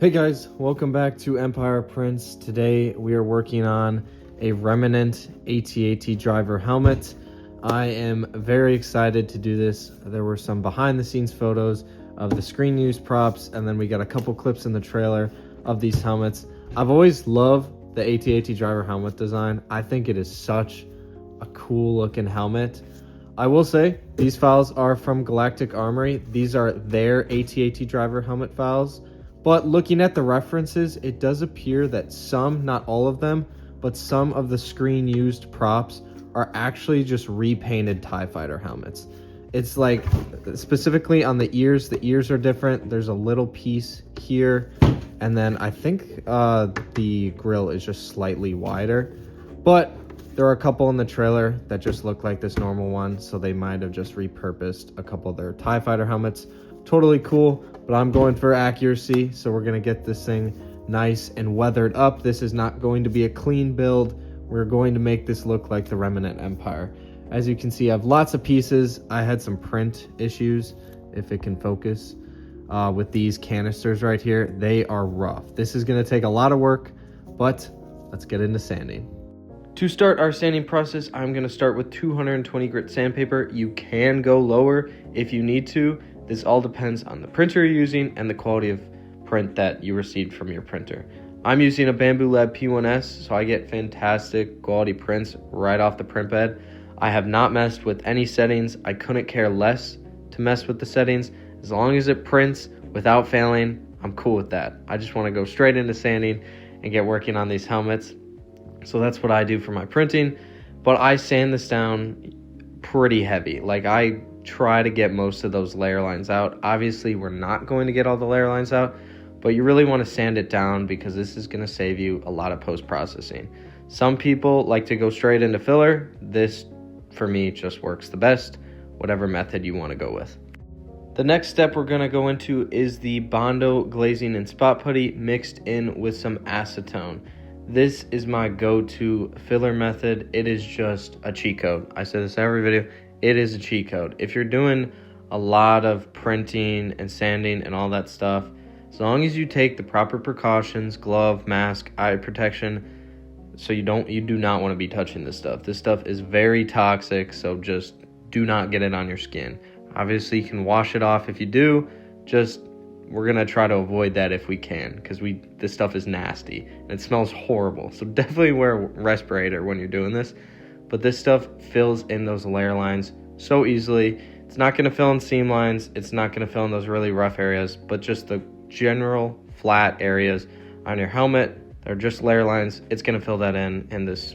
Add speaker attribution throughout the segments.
Speaker 1: Hey guys, welcome back to Empire Prints. Today we are working on a Remnant AT-AT driver helmet. I am very excited to do this. There were some behind the scenes photos of the screen use props, and then we got a couple clips in the trailer of these helmets. I've always loved the AT-AT driver helmet design. I think it is such a cool looking helmet. I will say these files are from Galactic Armory. These are their AT-AT driver helmet files. But looking at the references, it does appear that some, not all of them, but some of the screen used props are actually just repainted TIE fighter helmets. It's like, specifically on the ears are different. There's a little piece here, and then I think the grill is just slightly wider. But there are a couple in the trailer that just look like this normal one, so they might have just repurposed a couple of their TIE fighter helmets. Totally cool, but I'm going for accuracy, so we're going to get this thing nice and weathered up. This is not going to be a clean build. We're going to make this look like the Remnant Empire. As you can see, I have lots of pieces. I had some print issues, if it can focus, with these canisters right here. They are rough. This is going to take a lot of work, but let's get into sanding. To start our sanding process, I'm going to start with 220 grit sandpaper. You can go lower if you need to. This all depends on the printer you're using and the quality of print that you received from your printer. I'm using a Bamboo Lab P1S, so I get fantastic quality prints right off the print bed. I have not messed with any settings. I couldn't care less to mess with the settings. As long as it prints without failing, I'm cool with that. I just want to go straight into sanding and get working on these helmets. So that's what I do for my printing. But I sand this down pretty heavy. Like, I try to get most of those layer lines out. Obviously, we're not going to get all the layer lines out, but you really want to sand it down because this is going to save you a lot of post-processing. Some people like to go straight into filler. This, for me, just works the best, whatever method you want to go with. The next step we're going to go into is the Bondo glazing and spot putty mixed in with some acetone. This is my go-to filler method. It is just a cheat code. I say this every video. It is a cheat code. If you're doing a lot of printing and sanding and all that stuff, as long as you take the proper precautions, glove, mask, eye protection, so you do not want to be touching this stuff. This stuff is very toxic, so just do not get it on your skin. Obviously, you can wash it off if you do. We're going to try to avoid that if we can, because this stuff is nasty and it smells horrible. So definitely wear a respirator when you're doing this. But this stuff fills in those layer lines so easily. It's not going to fill in seam lines. It's not going to fill in those really rough areas, but just the general flat areas on your helmet. They're just layer lines. It's going to fill that in this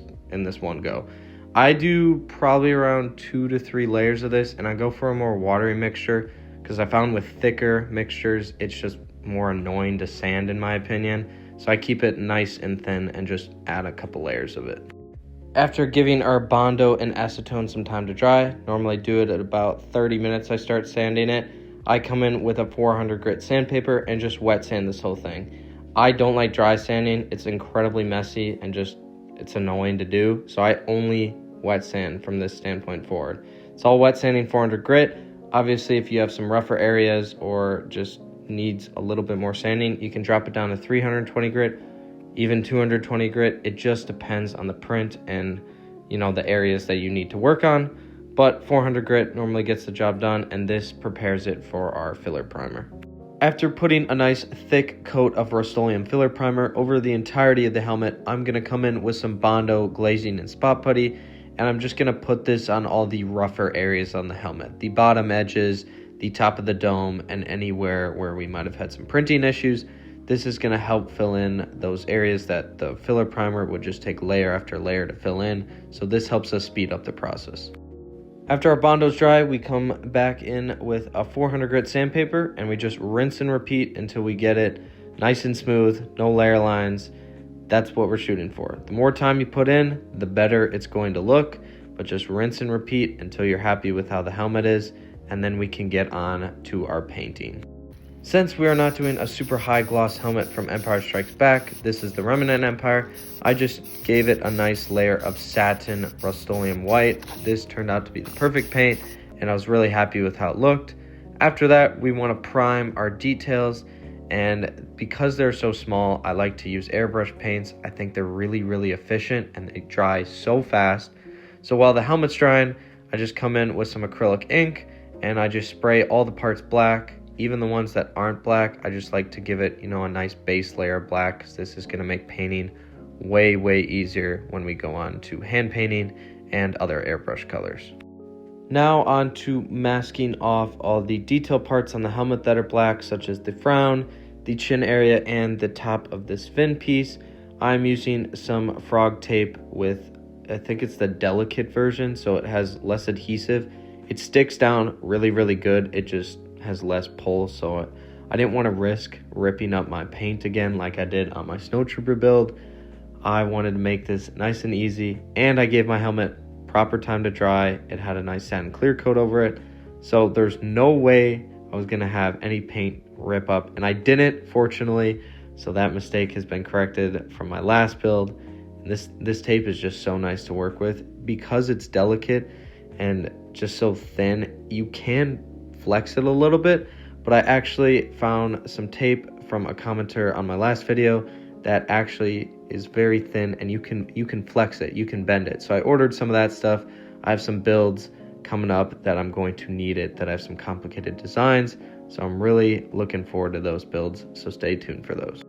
Speaker 1: one go. I do probably around 2 to 3 layers of this, and I go for a more watery mixture because I found with thicker mixtures, it's just more annoying to sand in my opinion. So I keep it nice and thin and just add a couple layers of it. After giving our Bondo and acetone some time to dry, normally do it at about 30 minutes I start sanding it, I come in with a 400 grit sandpaper and just wet sand this whole thing. I don't like dry sanding. It's incredibly messy and it's annoying to do, so I only wet sand from this standpoint forward. It's all wet sanding 400 grit. Obviously, if you have some rougher areas or just needs a little bit more sanding, you can drop it down to 320 grit. Even 220 grit, it just depends on the print and the areas that you need to work on. But 400 grit normally gets the job done, and this prepares it for our filler primer. After putting a nice thick coat of Rust-Oleum filler primer over the entirety of the helmet, I'm going to come in with some Bondo glazing and spot putty, and I'm just going to put this on all the rougher areas on the helmet. The bottom edges, the top of the dome, and anywhere where we might have had some printing issues. This is going to help fill in those areas that the filler primer would just take layer after layer to fill in. So this helps us speed up the process. After our Bondo's dry, we come back in with a 400 grit sandpaper and we just rinse and repeat until we get it nice and smooth, no layer lines. That's what we're shooting for. The more time you put in, the better it's going to look, but just rinse and repeat until you're happy with how the helmet is, and then we can get on to our painting. Since we are not doing a super high gloss helmet from Empire Strikes Back, this is the Remnant Empire, I just gave it a nice layer of satin Rust-Oleum white. This turned out to be the perfect paint, and I was really happy with how it looked. After that, we want to prime our details, And because they're so small, I like to use airbrush paints. I think they're really efficient and they dry so fast. So while the helmet's drying, I just come in with some acrylic ink and I just spray all the parts black. Even the ones that aren't black, I just like to give it, a nice base layer of black, because this is going to make painting way easier when we go on to hand painting and other airbrush colors. Now on to masking off all the detail parts on the helmet that are black, such as the frown, the chin area, and the top of this fin piece. I'm using some frog tape with, I think it's the delicate version, so it has less adhesive. It sticks down really good. It just has less pull, so I didn't want to risk ripping up my paint again like I did on my snowtrooper build. I wanted to make this nice and easy, and I gave my helmet proper time to dry. It had a nice satin clear coat over it, so there's no way I was gonna have any paint rip up, and I didn't, fortunately, so that mistake has been corrected from my last build. And this tape is just so nice to work with because it's delicate and just so thin. You can flex it a little bit, but I actually found some tape from a commenter on my last video that actually is very thin, and you can flex it, you can bend it. So I ordered some of that stuff. I have some builds coming up that I'm going to need it, that have some complicated designs, so I'm really looking forward to those builds, so stay tuned for those.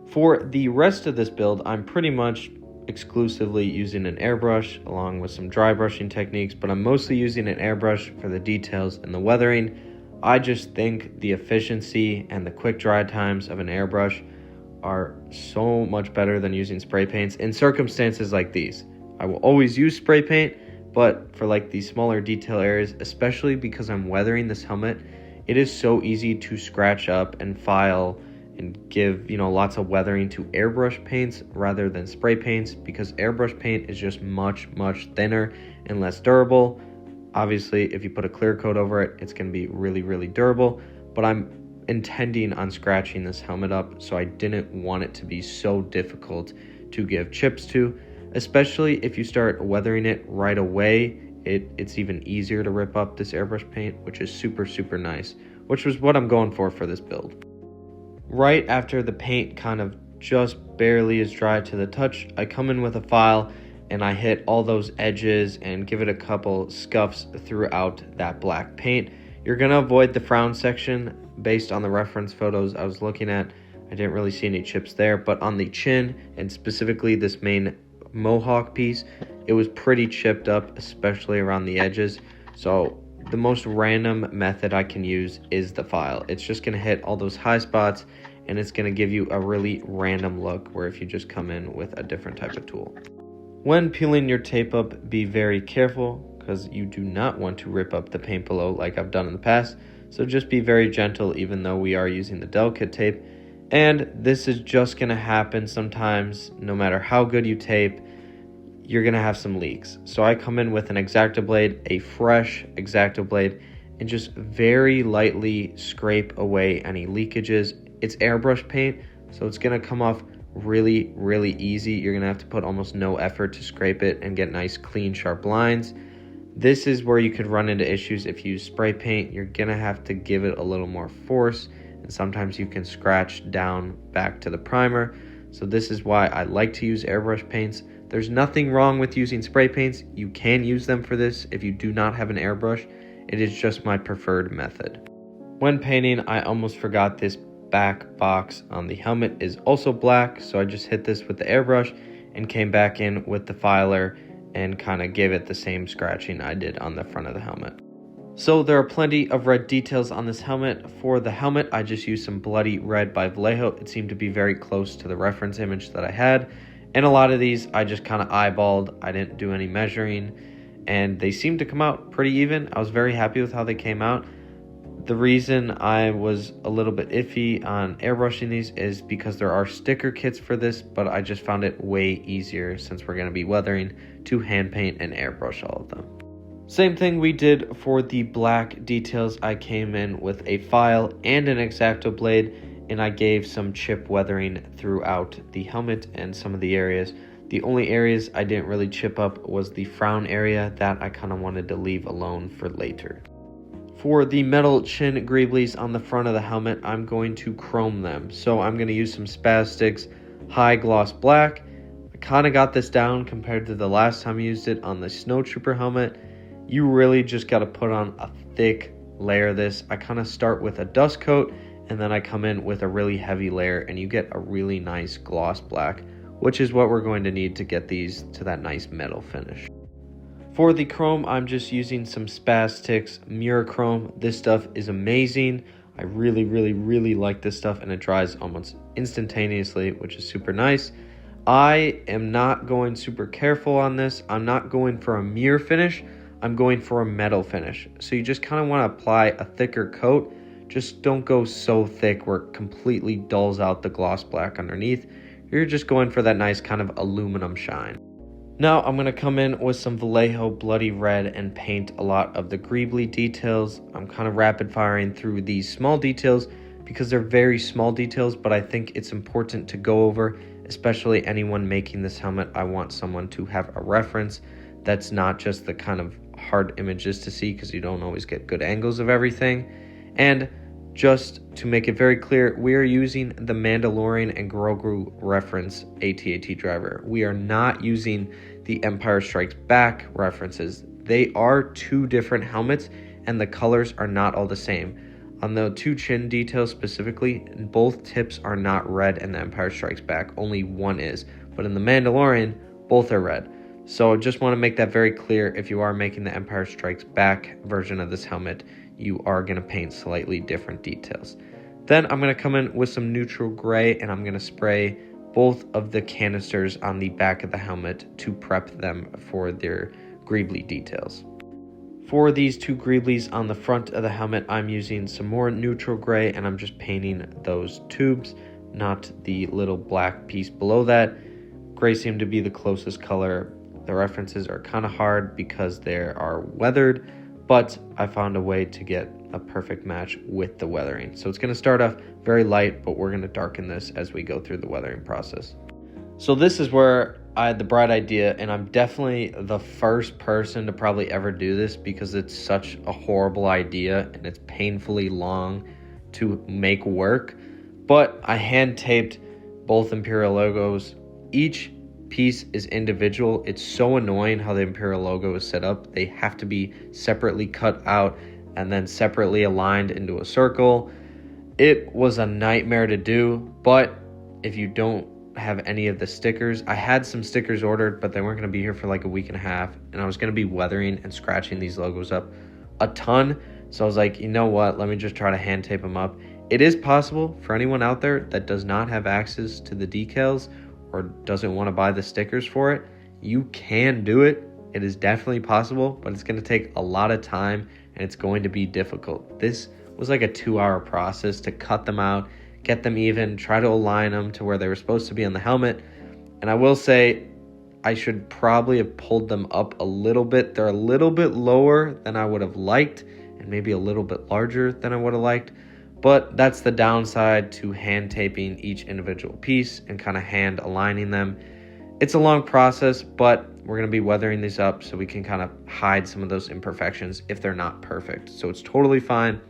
Speaker 1: For the rest of this build, I'm pretty much exclusively using an airbrush along with some dry brushing techniques, but I'm mostly using an airbrush for the details and the weathering. I just think the efficiency and the quick dry times of an airbrush are so much better than using spray paints in circumstances like these. I will always use spray paint, but for like these smaller detail areas, especially because I'm weathering this helmet, it is so easy to scratch up and file and give lots of weathering to airbrush paints rather than spray paints, because airbrush paint is just much thinner and less durable. Obviously, if you put a clear coat over it, it's going to be really durable, but I'm intending on scratching this helmet up, so I didn't want it to be so difficult to give chips to, especially if you start weathering it right away. It's even easier to rip up this airbrush paint, which is super nice, which was what I'm going for this build. Right after the paint kind of just barely is dry to the touch, I come in with a file and I hit all those edges and give it a couple scuffs throughout that black paint. You're gonna avoid the frown section. Based on the reference photos I was looking at, I didn't really see any chips there, but on the chin, and specifically this main mohawk piece, it was pretty chipped up, especially around the edges. So the most random method I can use is the file. It's just going to hit all those high spots, and it's going to give you a really random look, where if you just come in with a different type of tool. When peeling your tape up, be very careful, because you do not want to rip up the paint below like I've done in the past. So just be very gentle, even though we are using the delicate tape. And this is just going to happen sometimes. No matter how good you tape, you're going to have some leaks. So I come in with an X-Acto blade, a fresh X-Acto blade, and just very lightly scrape away any leakages. It's airbrush paint, so it's going to come off really easy. You're going to have to put almost no effort to scrape it and get nice, clean, sharp lines. This is where you could run into issues if you use spray paint. You're going to have to give it a little more force, and sometimes you can scratch down back to the primer. So this is why I like to use airbrush paints. There's nothing wrong with using spray paints. You can use them for this if you do not have an airbrush. It is just my preferred method. When painting, I almost forgot this back box on the helmet is also black, so I just hit this with the airbrush and came back in with the filer and kind of gave it the same scratching I did on the front of the helmet. So there are plenty of red details on this helmet. For the helmet, I just used some Bloody Red by Vallejo. It seemed to be very close to the reference image that I had. And a lot of these I just kind of eyeballed. I didn't do any measuring, and they seemed to come out pretty even. I was very happy with how they came out. The reason I was a little bit iffy on airbrushing these is because there are sticker kits for this, but I just found it way easier, since we're going to be weathering, to hand paint and airbrush all of them. Same thing we did for the black details. I came in with a file and an X-Acto blade, and I gave some chip weathering throughout the helmet and some of the areas. The only areas I didn't really chip up was the frown area. That I kind of wanted to leave alone for later. For the metal chin greeblies on the front of the helmet, I'm going to chrome them. So I'm going to use some Spastics High Gloss Black. I kind of got this down compared to the last time I used it on the Snowtrooper helmet. You really just got to put on a thick layer of this. I kind of start with a dust coat, and then I come in with a really heavy layer, and you get a really nice gloss black, which is what we're going to need to get these to that nice metal finish. For the chrome, I'm just using some Spastics Mirror Chrome. This stuff is amazing. I really like this stuff, and it dries almost instantaneously, which is super nice. I am not going super careful on this. I'm not going for a mirror finish. I'm going for a metal finish. So you just kind of want to apply a thicker coat. Just don't go so thick where it completely dulls out the gloss black underneath. You're just going for that nice kind of aluminum shine. Now I'm going to come in with some Vallejo Bloody Red and paint a lot of the greebly details. I'm kind of rapid firing through these small details because they're very small details, but I think it's important to go over, especially anyone making this helmet. I want someone to have a reference that's not just the kind of hard images to see, because you don't always get good angles of everything. And just to make it very clear, we are using the Mandalorian and Grogu reference AT-AT driver. We are not using the Empire Strikes Back references. They are two different helmets, and the colors are not all the same. On the two chin details specifically, both tips are not red in the Empire Strikes Back. Only one is. But in the Mandalorian, both are red. So just want to make that very clear. If you are making the Empire Strikes Back version of this helmet, you are going to paint slightly different details. Then I'm going to come in with some neutral gray, and I'm going to spray both of the canisters on the back of the helmet to prep them for their greebly details. For these two greeblies on the front of the helmet, I'm using some more neutral gray, and I'm just painting those tubes, not the little black piece below that. Gray seemed to be the closest color. The references are kind of hard because they are weathered, but I found a way to get a perfect match with the weathering. So it's going to start off very light, but we're going to darken this as we go through the weathering process. So this is where I had the bright idea, and I'm definitely the first person to probably ever do this because it's such a horrible idea and it's painfully long to make work. But I hand taped both Imperial logos. Each piece is individual. It's so annoying how the Imperial logo is set up. They have to be separately cut out and then separately aligned into a circle. It was a nightmare to do, but if you don't have any of the stickers, I had some stickers ordered, but they weren't going to be here for like a week and a half, and I was going to be weathering and scratching these logos up a ton. So I was like, you know what, let me just try to hand tape them up. It is possible for anyone out there that does not have access to the decals or doesn't want to buy the stickers for it, you can do it. It is definitely possible, but it's going to take a lot of time and it's going to be difficult. This was like a 2-hour process to cut them out, get them even, try to align them to where they were supposed to be on the helmet. And I will say I should probably have pulled them up a little bit. They're a little bit lower than I would have liked and maybe a little bit larger than I would have liked. But that's the downside to hand taping each individual piece and kind of hand aligning them. It's a long process, but we're going to be weathering these up so we can kind of hide some of those imperfections if they're not perfect. So it's totally fine.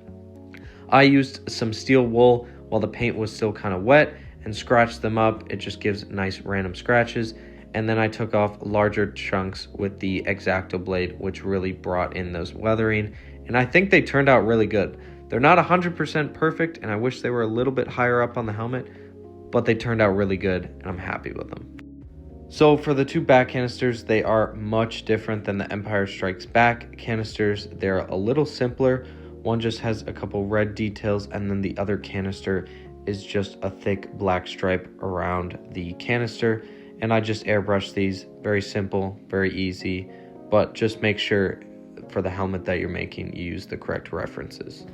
Speaker 1: I used some steel wool while the paint was still kind of wet and scratched them up. It just gives nice random scratches. And then I took off larger chunks with the X-Acto blade, which really brought in those weathering. And I think they turned out really good. They're not 100% perfect, and I wish they were a little bit higher up on the helmet, but they turned out really good, and I'm happy with them. So for the two back canisters, they are much different than the Empire Strikes Back canisters. They're a little simpler. One just has a couple red details, and then the other canister is just a thick black stripe around the canister. And I just airbrushed these. Very simple, very easy, but just make sure for the helmet that you're making, you use the correct references.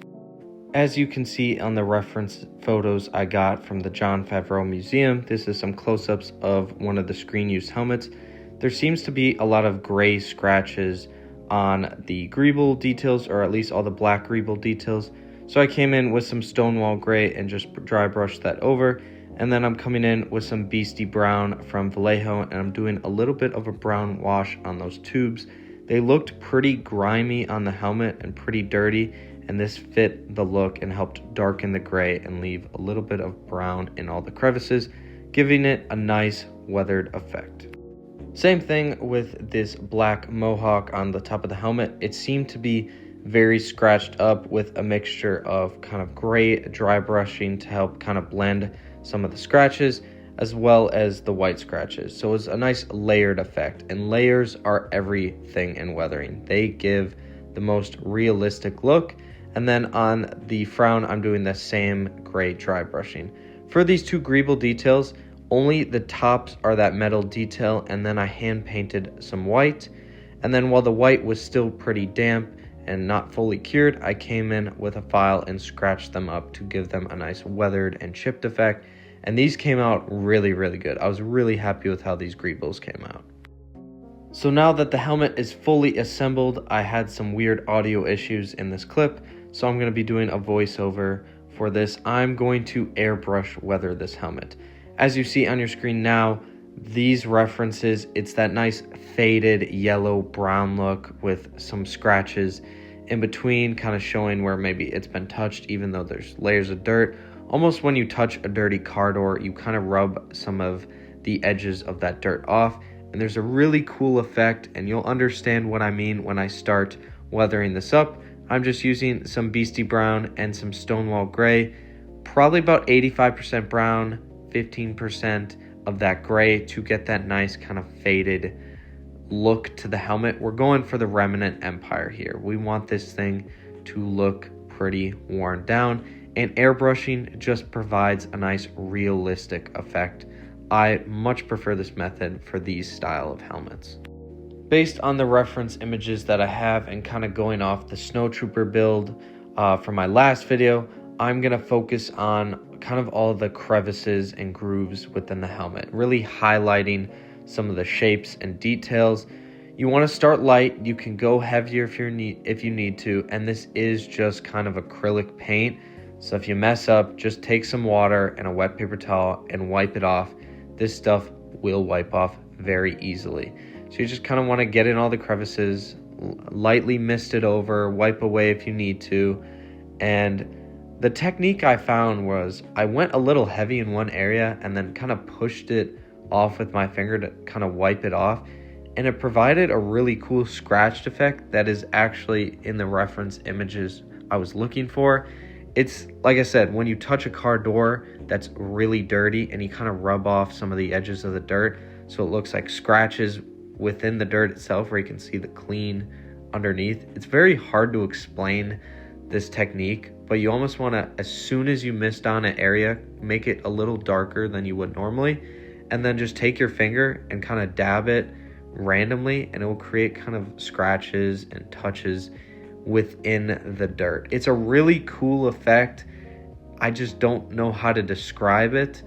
Speaker 1: As you can see on the reference photos I got from the Jon Favreau Museum, this is some close-ups of one of the screen-use helmets. There seems to be a lot of gray scratches on the greeble details, or at least all the black greeble details. So I came in with some Stonewall Gray and just dry brushed that over. And then I'm coming in with some Beastie Brown from Vallejo, and I'm doing a little bit of a brown wash on those tubes. They looked pretty grimy on the helmet and pretty dirty, and this fit the look and helped darken the gray and leave a little bit of brown in all the crevices, giving it a nice weathered effect. Same thing with this black mohawk on the top of the helmet. It seemed to be very scratched up with a mixture of kind of gray dry brushing to help kind of blend some of the scratches as well as the white scratches. So it was a nice layered effect, and layers are everything in weathering. They give the most realistic look. And then on the frown, I'm doing the same gray dry brushing. For these two greeble details, only the tops are that metal detail, and then I hand painted some white. And then while the white was still pretty damp and not fully cured, I came in with a file and scratched them up to give them a nice weathered and chipped effect. And these came out really, really good. I was really happy with how these greebles came out. So now that the helmet is fully assembled, I had some weird audio issues in this clip, so I'm going to be doing a voiceover for this. I'm going to airbrush weather this helmet. As you see on your screen now, these references, it's that nice faded yellow brown look with some scratches in between, kind of showing where maybe it's been touched even though there's layers of dirt. Almost when you touch a dirty car door, you kind of rub some of the edges of that dirt off, and there's a really cool effect, and you'll understand what I mean when I start weathering this up. I'm just using some Beastie Brown and some Stonewall Gray, probably about 85% brown, 15% of that gray to get that nice kind of faded look to the helmet. We're going for the Remnant Empire here. We want this thing to look pretty worn down, and airbrushing just provides a nice realistic effect. I much prefer this method for these style of helmets. Based on the reference images that I have and kind of going off the Snowtrooper build from my last video, I'm going to focus on kind of all the crevices and grooves within the helmet, really highlighting some of the shapes and details. You want to start light. You can go heavier if you need to, and this is just kind of acrylic paint. So if you mess up, just take some water and a wet paper towel and wipe it off. This stuff will wipe off very easily. So you just kind of want to get in all the crevices, lightly mist it over, wipe away if you need to. And the technique I found was I went a little heavy in one area and then kind of pushed it off with my finger to kind of wipe it off. And it provided a really cool scratched effect that is actually in the reference images I was looking for. It's like I said, when you touch a car door that's really dirty and you kind of rub off some of the edges of the dirt so it looks like scratches within the dirt itself where you can see the clean underneath. It's very hard to explain this technique, but you almost want to, as soon as you mist on an area, make it a little darker than you would normally, and then just take your finger and kind of dab it randomly, and it will create kind of scratches and touches within the dirt. It's a really cool effect. I just don't know how to describe it,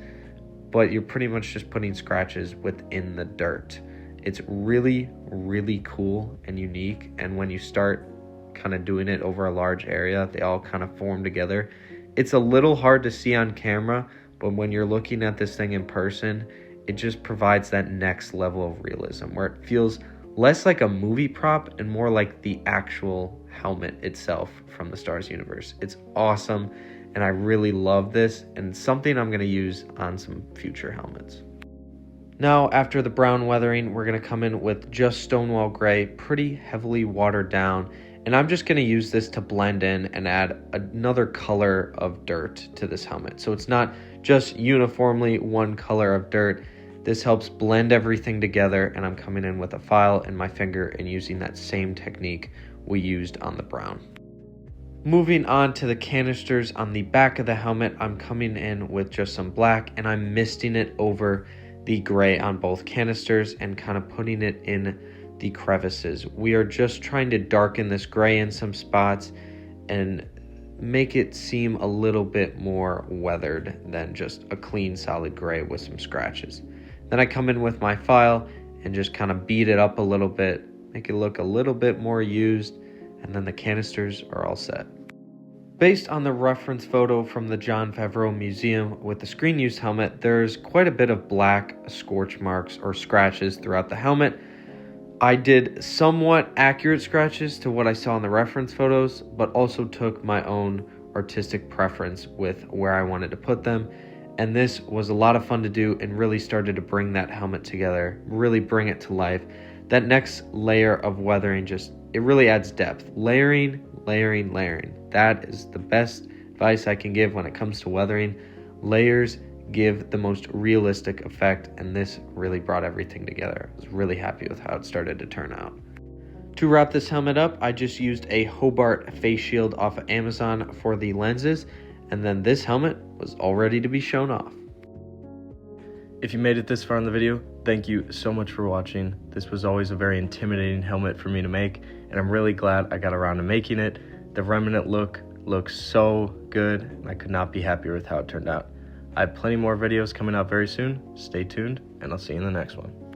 Speaker 1: but you're pretty much just putting scratches within the dirt. It's really, really cool and unique, and when you start kind of doing it over a large area, they all kind of form together. It's a little hard to see on camera, but when you're looking at this thing in person, it just provides that next level of realism where it feels less like a movie prop and more like the actual helmet itself from the Star Wars universe. It's awesome, and I really love this, and something I'm going to use on some future helmets. Now, after the brown weathering, we're going to come in with just Stonewall Gray, pretty heavily watered down, and I'm just going to use this to blend in and add another color of dirt to this helmet. So it's not just uniformly one color of dirt. This helps blend everything together, and I'm coming in with a file and my finger and using that same technique we used on the brown. Moving on to the canisters on the back of the helmet, I'm coming in with just some black and I'm misting it over the gray on both canisters and kind of putting it in the crevices. We are just trying to darken this gray in some spots and make it seem a little bit more weathered than just a clean solid gray with some scratches. Then I come in with my file and just kind of beat it up a little bit, make it look a little bit more used, and then the canisters are all set. Based on the reference photo from the Jon Favreau Museum with the screen use helmet, there's quite a bit of black scorch marks or scratches throughout the helmet. I did somewhat accurate scratches to what I saw in the reference photos, but also took my own artistic preference with where I wanted to put them. And this was a lot of fun to do and really started to bring that helmet together, really bring it to life. That next layer of weathering it really adds depth. Layering. That is the best advice I can give when it comes to weathering. Layers give the most realistic effect, and this really brought everything together. I was really happy with how it started to turn out. To wrap this helmet up, I just used a Hobart face shield off of Amazon for the lenses, and then this helmet was all ready to be shown off. If you made it this far in the video, thank you so much for watching. This was always a very intimidating helmet for me to make, and I'm really glad I got around to making it. The Remnant look looks so good, and I could not be happier with how it turned out. I have plenty more videos coming out very soon. Stay tuned, and I'll see you in the next one.